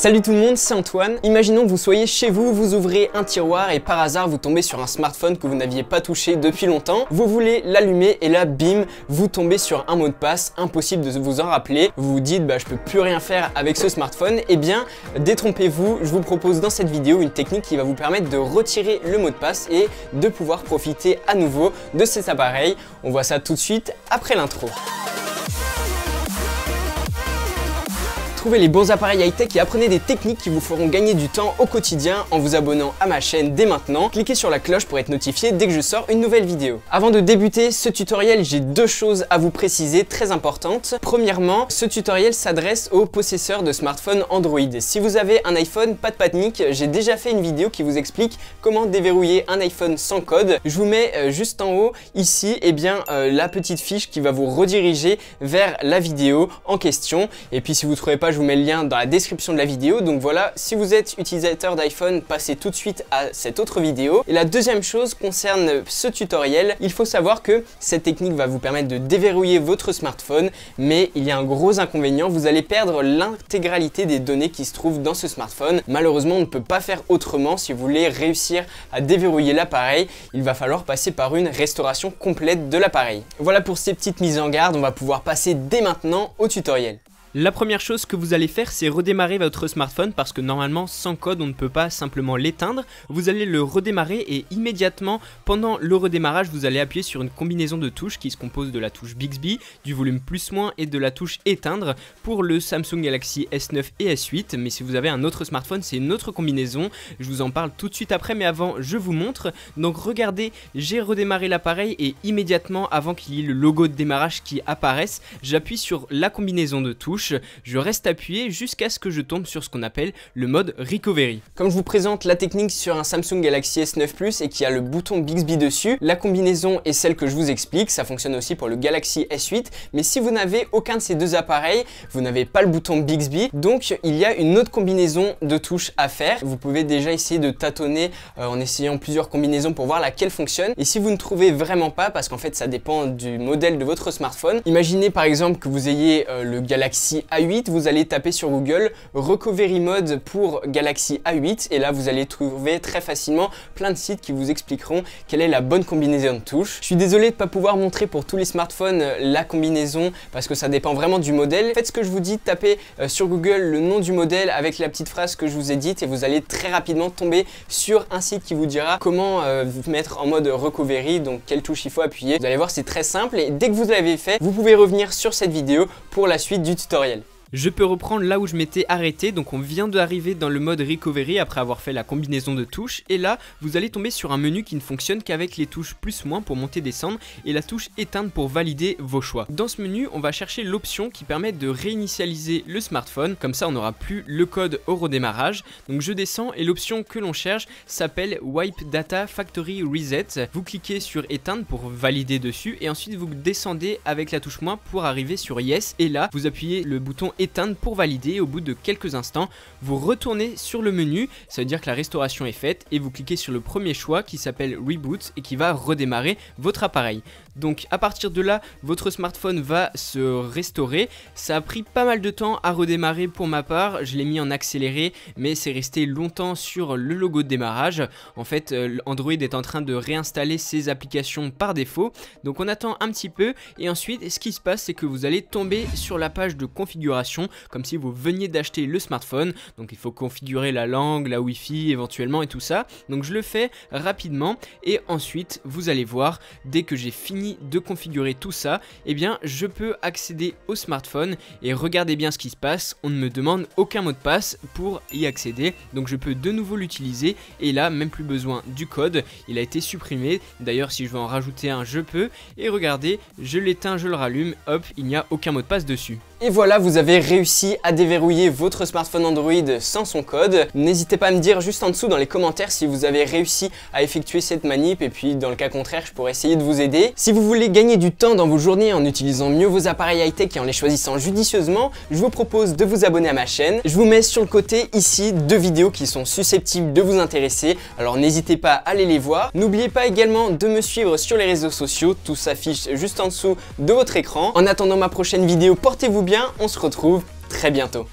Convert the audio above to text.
Salut tout le monde, c'est Antoine. Imaginons que vous soyez chez vous, vous ouvrez un tiroir et par hasard vous tombez sur un smartphone que vous n'aviez pas touché depuis longtemps. Vous voulez l'allumer et là bim, vous tombez sur un mot de passe, impossible de vous en rappeler. Vous vous dites je peux plus rien faire avec ce smartphone. Eh bien détrompez-vous, je vous propose dans cette vidéo une technique qui va vous permettre de retirer le mot de passe et de pouvoir profiter à nouveau de cet appareil. On voit ça tout de suite après l'intro. Trouvez les bons appareils high-tech et apprenez des techniques qui vous feront gagner du temps au quotidien en vous abonnant à ma chaîne dès maintenant. Cliquez sur la cloche pour être notifié dès que je sors une nouvelle vidéo. Avant de débuter ce tutoriel, j'ai deux choses à vous préciser très importantes. Premièrement, ce tutoriel s'adresse aux possesseurs de smartphones Android. Si vous avez un iPhone, pas de panique, j'ai déjà fait une vidéo qui vous explique comment déverrouiller un iPhone sans code. Je vous mets juste en haut ici la petite fiche qui va vous rediriger vers la vidéo en question. Et puis si vous ne trouvez pas, je vous mets le lien dans la description de la vidéo. Donc voilà, si vous êtes utilisateur d'iPhone, passez tout de suite à cette autre vidéo. Et la deuxième chose concerne ce tutoriel, il faut savoir que cette technique va vous permettre de déverrouiller votre smartphone, mais il y a un gros inconvénient, vous allez perdre l'intégralité des données qui se trouvent dans ce smartphone. Malheureusement, on ne peut pas faire autrement. Si vous voulez réussir à déverrouiller l'appareil, il va falloir passer par une restauration complète de l'appareil. Voilà pour ces petites mises en garde, on va pouvoir passer dès maintenant au tutoriel. La première chose que vous allez faire, c'est redémarrer votre smartphone parce que normalement sans code on ne peut pas simplement l'éteindre. Vous allez le redémarrer et immédiatement pendant le redémarrage vous allez appuyer sur une combinaison de touches qui se compose de la touche Bixby, du volume plus-moins et de la touche éteindre pour le Samsung Galaxy S9 et S8. Mais si vous avez un autre smartphone, c'est une autre combinaison, je vous en parle tout de suite après, mais avant je vous montre. Donc regardez, j'ai redémarré l'appareil et immédiatement avant qu'il y ait le logo de démarrage qui apparaisse, j'appuie sur la combinaison de touches. Je reste appuyé jusqu'à ce que je tombe sur ce qu'on appelle le mode Recovery. Comme je vous présente la technique sur un Samsung Galaxy S9 Plus et qui a le bouton Bixby dessus, la combinaison est celle que je vous explique, ça fonctionne aussi pour le Galaxy S8, mais si vous n'avez aucun de ces deux appareils, vous n'avez pas le bouton Bixby, donc il y a une autre combinaison de touches à faire. Vous pouvez déjà essayer de tâtonner en essayant plusieurs combinaisons pour voir laquelle fonctionne, et si vous ne trouvez vraiment pas, parce qu'en fait ça dépend du modèle de votre smartphone, imaginez par exemple que vous ayez le Galaxy A8, vous allez taper sur Google Recovery Mode pour Galaxy A8 et là vous allez trouver très facilement plein de sites qui vous expliqueront quelle est la bonne combinaison de touches. Je suis désolé de ne pas pouvoir montrer pour tous les smartphones la combinaison parce que ça dépend vraiment du modèle. Faites ce que je vous dis, tapez sur Google le nom du modèle avec la petite phrase que je vous ai dite et vous allez très rapidement tomber sur un site qui vous dira comment vous mettre en mode Recovery, donc quelle touche il faut appuyer. Vous allez voir, c'est très simple et dès que vous l'avez fait, vous pouvez revenir sur cette vidéo pour la suite du tutoriel. Je peux reprendre là où je m'étais arrêté, donc on vient d'arriver dans le mode Recovery après avoir fait la combinaison de touches et là vous allez tomber sur un menu qui ne fonctionne qu'avec les touches plus-moins pour monter descendre et la touche éteindre pour valider vos choix. Dans ce menu on va chercher l'option qui permet de réinitialiser le smartphone, comme ça on n'aura plus le code au redémarrage. Donc je descends et l'option que l'on cherche s'appelle Wipe Data Factory Reset. Vous cliquez sur éteindre pour valider dessus et ensuite vous descendez avec la touche moins pour arriver sur Yes et là vous appuyez le bouton éteindre pour valider et au bout de quelques instants vous retournez sur le menu, ça veut dire que la restauration est faite et vous cliquez sur le premier choix qui s'appelle Reboot et qui va redémarrer votre appareil. Donc à partir de là votre smartphone va se restaurer. Ça a pris pas mal de temps à redémarrer pour ma part, je l'ai mis en accéléré mais c'est resté longtemps sur le logo de démarrage. En fait Android est en train de réinstaller ses applications par défaut, donc on attend un petit peu et ensuite ce qui se passe c'est que vous allez tomber sur la page de configuration comme si vous veniez d'acheter le smartphone. Donc il faut configurer la langue, la Wi-Fi éventuellement et tout ça. Donc je le fais rapidement et ensuite vous allez voir dès que j'ai fini de configurer tout ça, eh bien je peux accéder au smartphone et regardez bien ce qui se passe. On ne me demande aucun mot de passe pour y accéder, donc je peux de nouveau l'utiliser et là même plus besoin du code, il a été supprimé. D'ailleurs si je veux en rajouter un je peux et regardez, je l'éteins, je le rallume, hop, il n'y a aucun mot de passe dessus. Et voilà, vous avez réussi à déverrouiller votre smartphone Android sans son code. N'hésitez pas à me dire juste en dessous dans les commentaires si vous avez réussi à effectuer cette manip et puis dans le cas contraire, je pourrais essayer de vous aider. Si vous voulez gagner du temps dans vos journées en utilisant mieux vos appareils high-tech et en les choisissant judicieusement, je vous propose de vous abonner à ma chaîne. Je vous mets sur le côté ici deux vidéos qui sont susceptibles de vous intéresser, alors n'hésitez pas à aller les voir. N'oubliez pas également de me suivre sur les réseaux sociaux, tout s'affiche juste en dessous de votre écran. En attendant ma prochaine vidéo, portez-vous bien, on se retrouve très bientôt.